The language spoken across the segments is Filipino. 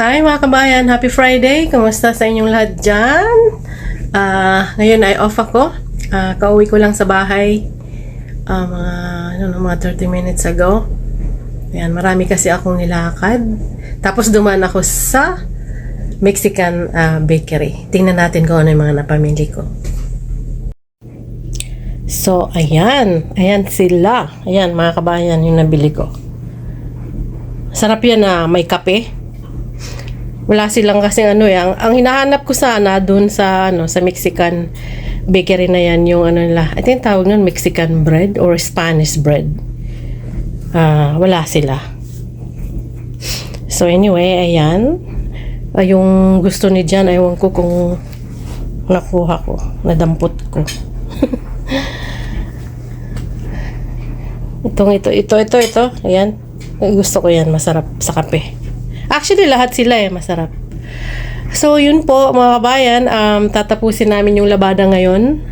Hi mga kabayan, happy Friday! Kamusta sa inyong lahat dyan? Ngayon ay off ako. Kauwi ko lang sa bahay mga 30 minutes ago. Ayan, marami kasi akong nilakad. Tapos dumaan ako sa Mexican bakery. Tingnan natin kung ano yung mga napamili ko. So, ayan. Ayan sila. Ayan mga kabayan yung nabili ko. Sarap yan na may kape. Wala silang kasi ang hinahanap ko sana doon sa sa Mexican bakery na yan yung nila. I think tawag nun Mexican bread or Spanish bread. Wala sila. So anyway, ayan. Yung gusto ni Jan, ewan ko kung nakuha ko, nadampot ko. Ito. Ayan. Gusto ko yan, masarap sa kape. Actually, lahat sila masarap. So, yun po, mga kabayan, tatapusin namin yung labada ngayon.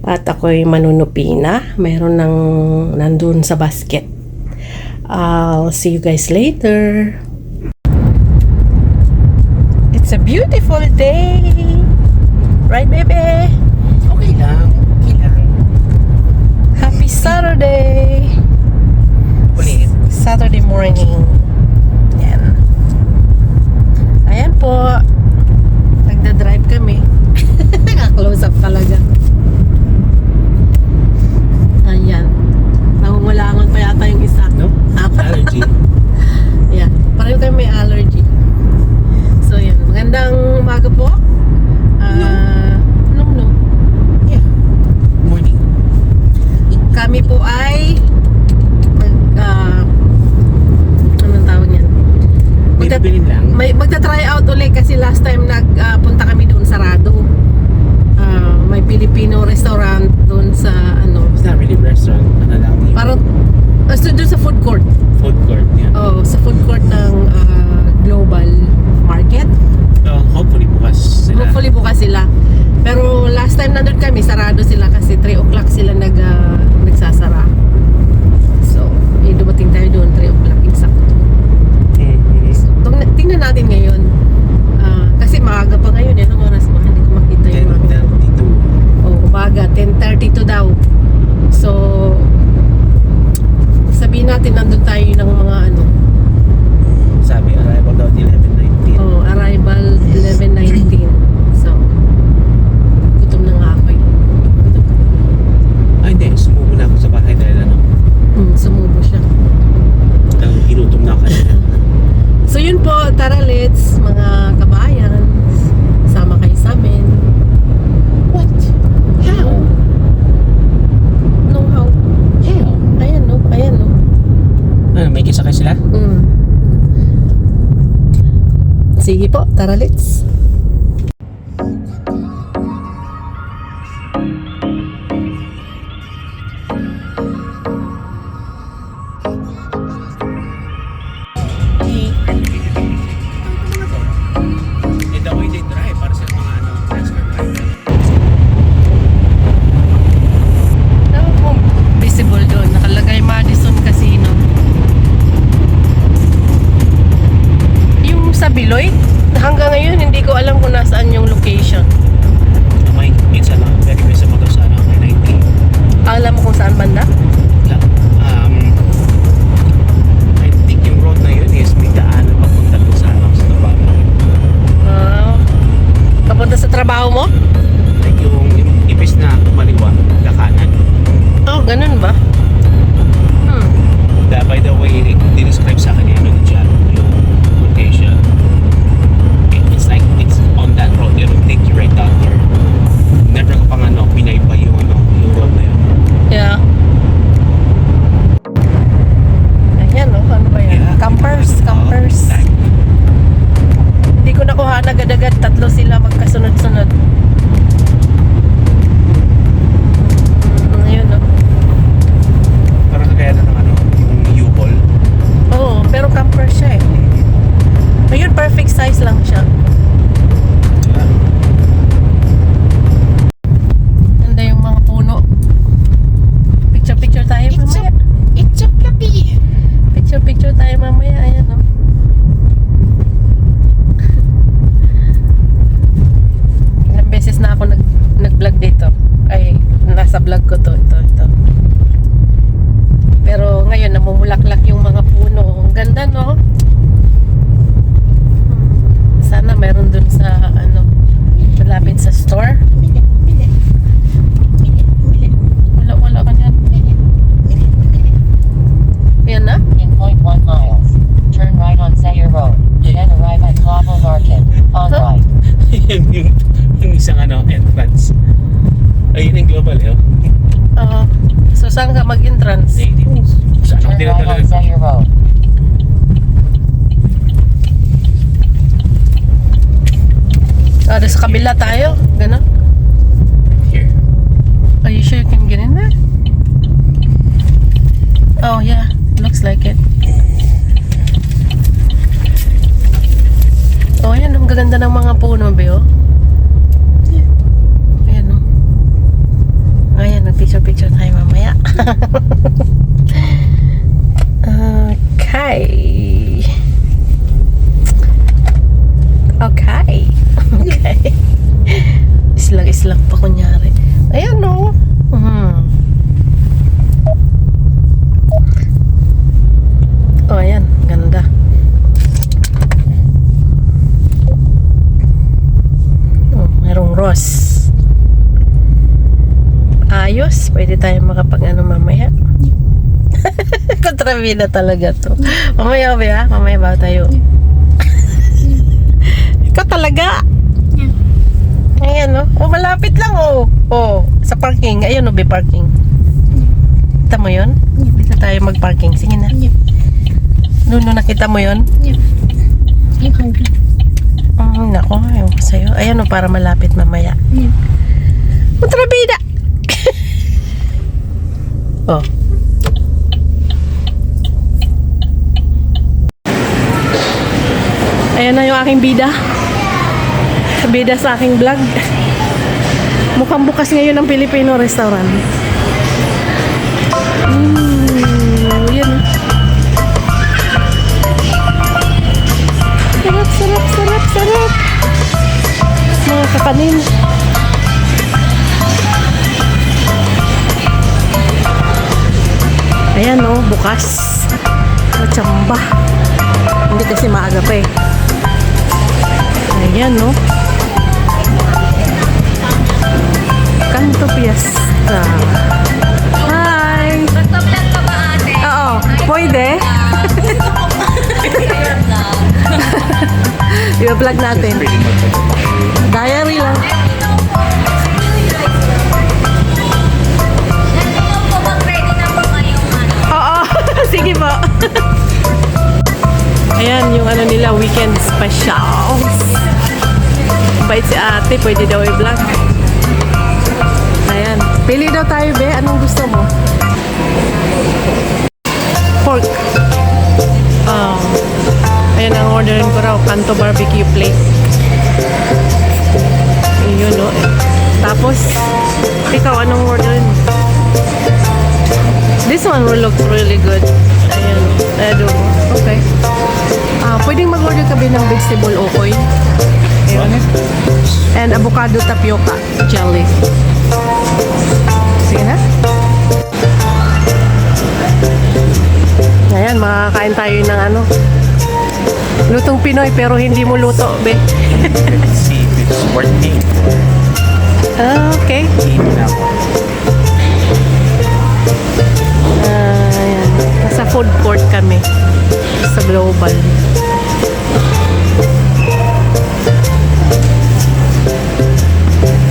At ako'y manunupi na. Mayroon nandun sa basket. I'll see you guys later. It's a beautiful day. Right, baby? Okay lang. Happy Saturday. Ulit. Saturday morning. Ayan po. Nagda-drive kami. Naka-close up talaga. Ayan. Nangungulangon pa yata yung isa. No? Allergy. Ayan. Pareho kayo may allergy. So, yan. Magandang umaga po. No. Yeah. Morning. Kami po ay anong tawag yan? Bilin lang. Magta-try out ulit kasi last time nagpunta kami doon sarado. May Filipino restaurant doon sa It's not really restaurant. Ano lang. parang doon sa food court. Food court. Yeah. Sa food court ng Global Market. Hopefully bukas sila. Hopefully bukas sila. Pero last time nandun kami, sarado sila kasi 3 o'clock sila nagsasara. So, dumating tayo doon 3 o'clock exact. Tingnan natin ngayon. Kasi maaga pa ngayon. Anong oras ba? Hindi ko makita yung 10:32. Umaga. 10:32 daw. So, sabihin natin nandun tayo ng mga Sabi, arrival daw 11:19. arrival 11:19. So, gutom na nga ako Gutom ka. Hindi. Sumubo na ako sa bahay dahil Sumubo siya. Ginutom na ako kanina. So yun po, tara let's mga kabayan, sama kayo sa amin. What? How? No, how? How? Ayan no. May kisakay sila? Sige po, tara let's. Ito ako hindi drive para sa mga NASCAR driver. Tama po, visible doon. Nakalagay Madison Casino. Yung sa Beloit, hanggang ngayon hindi ko namumulaklak yung mga puno. Ang ganda, no? Sana meron dun sa, ano, malapit sa store. Wala ka dyan. Yan na? In 0.1 miles, turn right on Zaire Road, then arrive at Clavo Market, on Huh? right. yung isang ano, entrance. Ayun yung global, eh. So, saan ka mag-entrance? Saan ako Turn right on dinadala? Zaire Road. Sa kabila tayo. Ganon. Here. Are you sure you can get in there? Oh, yeah. Looks like it. Oh, yan. Ang gaganda ng mga puno, Beo. Ayan, oh. Ayan, nag-picture-picture tayo mamaya. Okay. Okay. Okay. Islang-islang pa kunyari. Ayan, no. Oh, ayan. Ganda. Oh, merong rose. Ayos. Pwede tayo makapag-ano mamaya. Kontrabida talaga to. Mamaya ba? Mamaya ba tayo? Ikaw talaga. Ayan, no? Oh, malapit lang, oh. Oh, sa parking. Ayun, no, be parking. Kita mo yun? Dito tayo mag-parking. Sige na. Nuno, nakita mo yun? Nako, ayaw ko sa'yo. Ayan, no, para malapit mamaya. Kontrabida! Oh. Ayan na yung aking bida. Bida sa aking vlog. Mukhang bukas ngayon ang Filipino restaurant. Yan. Sarap, sarap, sarap, sarap. Mga kakanin. Ayan, oh, bukas. Machamba. Hindi kasi maaga pa eh. Ayan, no? Canto Fiesta. Hi! Magpa-vlog ka ba, ate? Oo, pwede. I-vlog natin. Diary lang. Nandun po bang ready na po kayong ano? Oo, sige po. Ayan, yung ano nila, weekend specials. Bait si ate, pwede daw i-vlog. Ayan. Pili daw tayo, be. Anong gusto mo? Pork. Ayan, ang orderin ko raw, Canto Barbecue Plate. Yun, no? Tapos, ikaw, anong orderin mo? This one will look really good. Ayan, adobo. Okay. Pwedeng mag-order ka ba ng vegetable okoy? Ayan. And avocado tapioca jelly. Sige na. Ayan, makakain tayo ng ano. Lutong Pinoy pero hindi mo luto, be. Let's see if it's working. Okay. Eat na ako. Ayan. Nasa food court kami. Sa Global.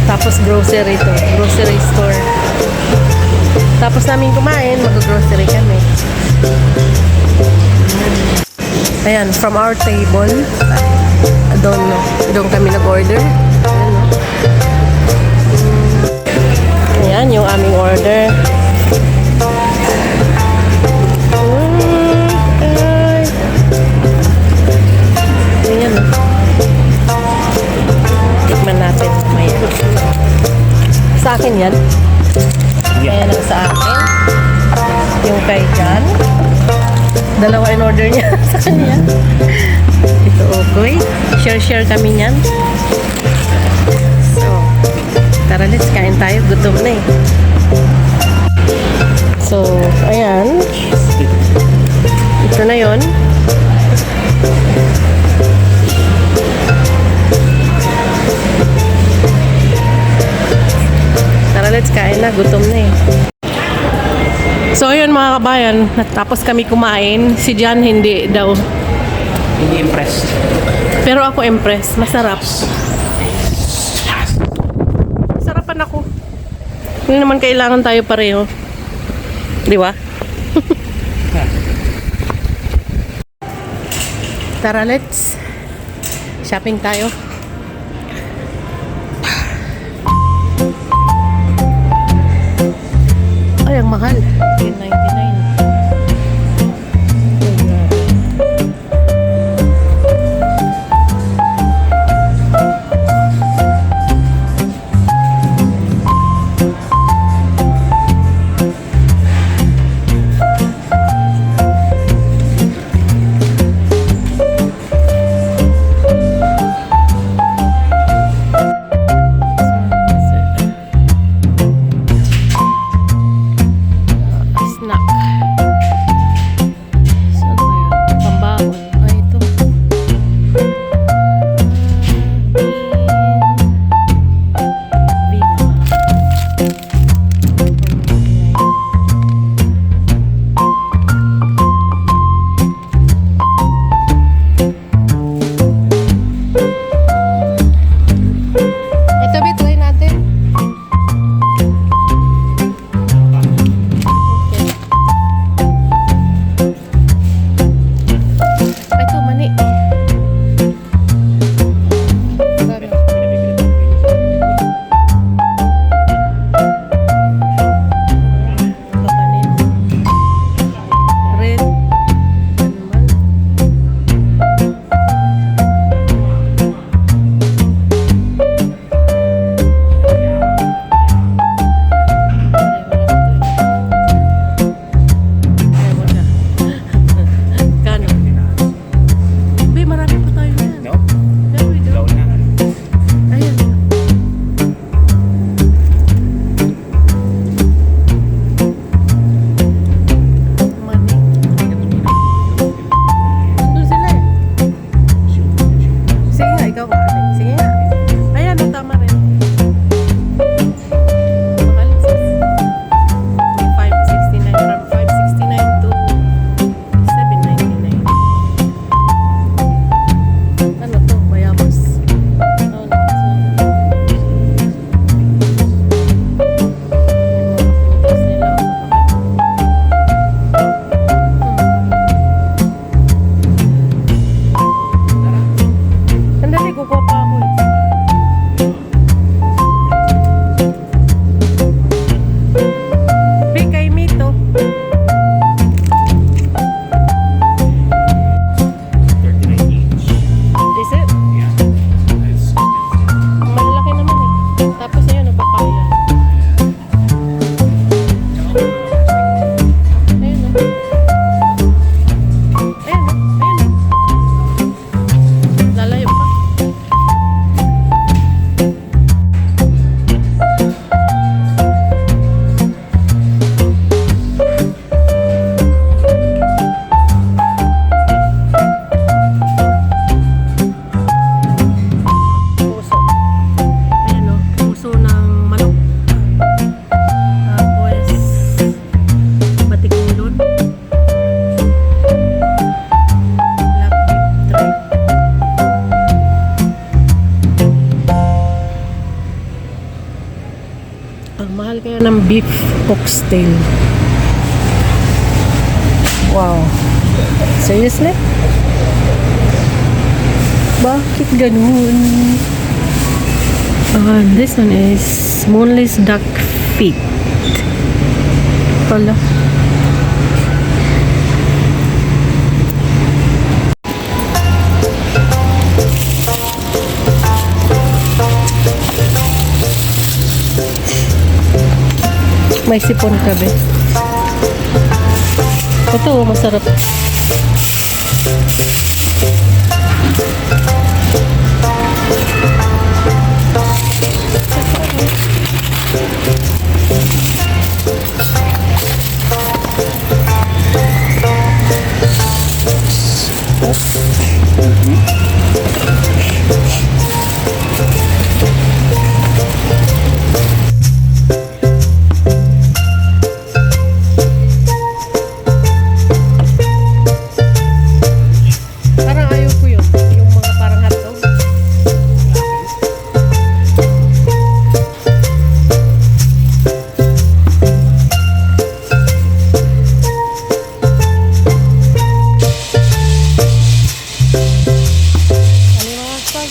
Tapos grocery to. Grocery store. Tapos namin kumain, mag-grocery kami. Ayan, from our table. Doon kami nag-order. Ayan, yung aming order. Ayan. Tikman natin. Maya. Sa akin yan. Ayan ang sa akin. Yung kay John. Dalawa in order niya sa kanya. Ito okay. Share kami niyan. So, tara let's kain tayo. Gutom na eh. So, ayan. na yon. Tara, let's kain na. Gutom na eh. So, ayun mga kabayan. Tapos kami kumain. Si Jan hindi daw. Hindi impressed. Pero ako impressed. Masarap. Sarapan ako. Hindi naman kailangan tayo pareho. Di ba? Tara, let's shopping tayo. Ay, ang mahal. $10.99. Snack. Saan ba yun? Pambaon. Ay, ito. Ito, Bit, try natin. Ay, ito, mani. Sorry. Kakanin. Red. Animal. Ayaw na. Kano? Be, marami pa tayo yan. No? Yeah, we do. Low na. Ayan. Mani. Nandun sila eh. Sige nga, ikaw ka. Sige nga. Ayan, ang tama rin. Makalis. May 569 from 569 to 799. Ano to? Bayabas. Oh, no. Sandali, kukuha pa ako eh. Be, kay Mito. 39 each. Is it? Yeah. It's Ang malalaki naman eh. Tapos ayun, nagpapaya. Ayun oh. Ayun oh. Ayun oh. Lalayo pa. Puso. Ayan o, puso ng manok. Tapos, batik ulod. Black beef tripe. Ang mahal kaya ng beef oxtail. Wow. Seriously? Bakit ganun? This one is boneless duck feet. Pala. May sipon ka, be. Ito, masarap. Parang ayaw ko yun. Yung mga parang hotdog. Alimasag.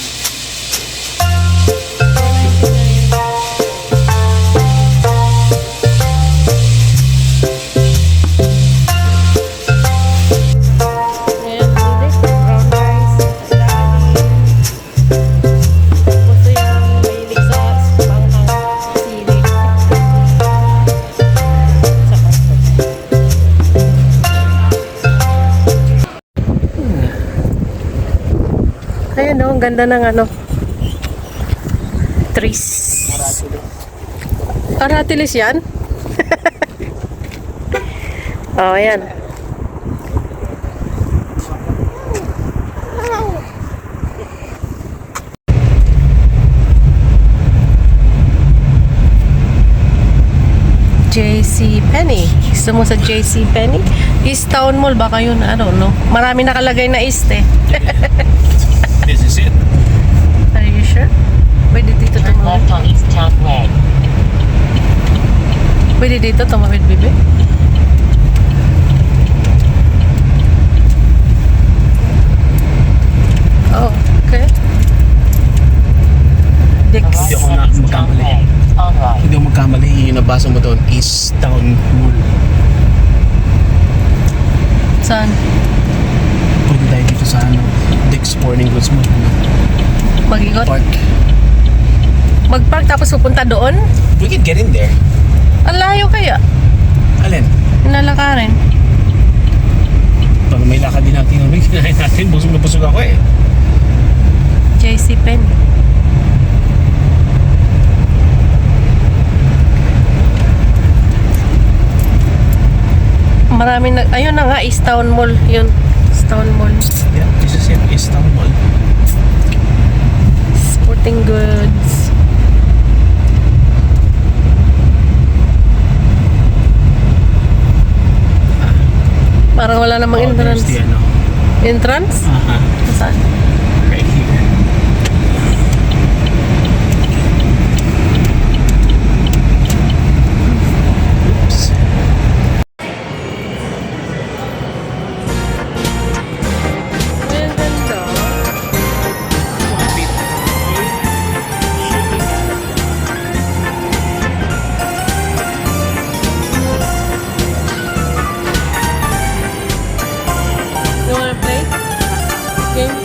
Ayan, hindi. Brown rice. Ilalim. Gusto yung mahilig sa panghang sili. Sa kaso. Ayan o, ang ganda ng ano. Trees. Aratilis yan? Oh, ayan. JC Penney. Gusto mo sa JC Penney? East Town Mall baka yun, I don't know. Marami nakalagay na East eh. This is it. Are you sure? Pwede dito Turn tumawid. left on East Town Way. Pwede dito tumawid, bebe. Oh, okay. Dix. Hindi ako na Arrival at East Town magkamali. Way. On right. Hindi ako magkamali. Yung nabasa mo doon, East Town Mall. Saan? Pwede tayo dito sa ano, Dick's Sporting Goods Mall. Mag-ikot? Park. Mag-park tapos pupunta doon? We can get in there. Ang layo kaya. Alin? Nalakarin. Pag may lakad din natin, may kinain natin. Busog na busog ako eh. JC Penney. Marami na, ayun na nga, East Town Mall. Yun, East Town Mall. Yeah, this is it. East Town Mall. Sporting goods. Parang wala namang Oh, there's entrance. the ano. Entrance? Saan? Right here. Oops. Ay, ang ganda. You wanna play? Game?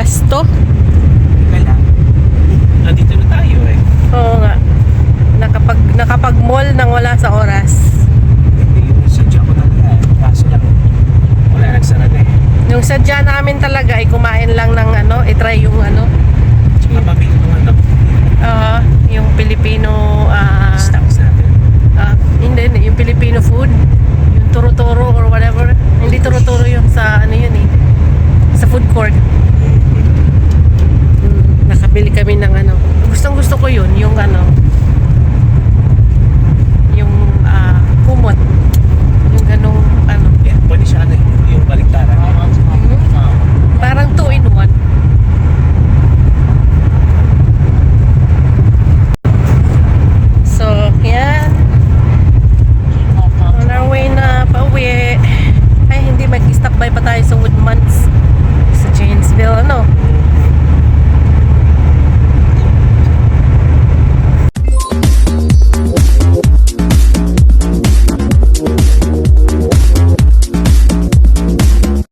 oras to? Wala. Nandito na tayo eh. Oo nga. Nakapag-mall nang wala sa oras. Hindi yung sadya ko talaga. Kaso lang, wala nagsara na eh. Yung sadya namin talaga ay kumain lang ng i-try yung Tsaka pamili ng yung Filipino, stocks natin. hindi, yung Filipino food. Yung turo-turo or whatever. Hindi turo-turo yun sa yun eh. Sa food court. Nakabili kami ng Gustong gusto ko yun, yung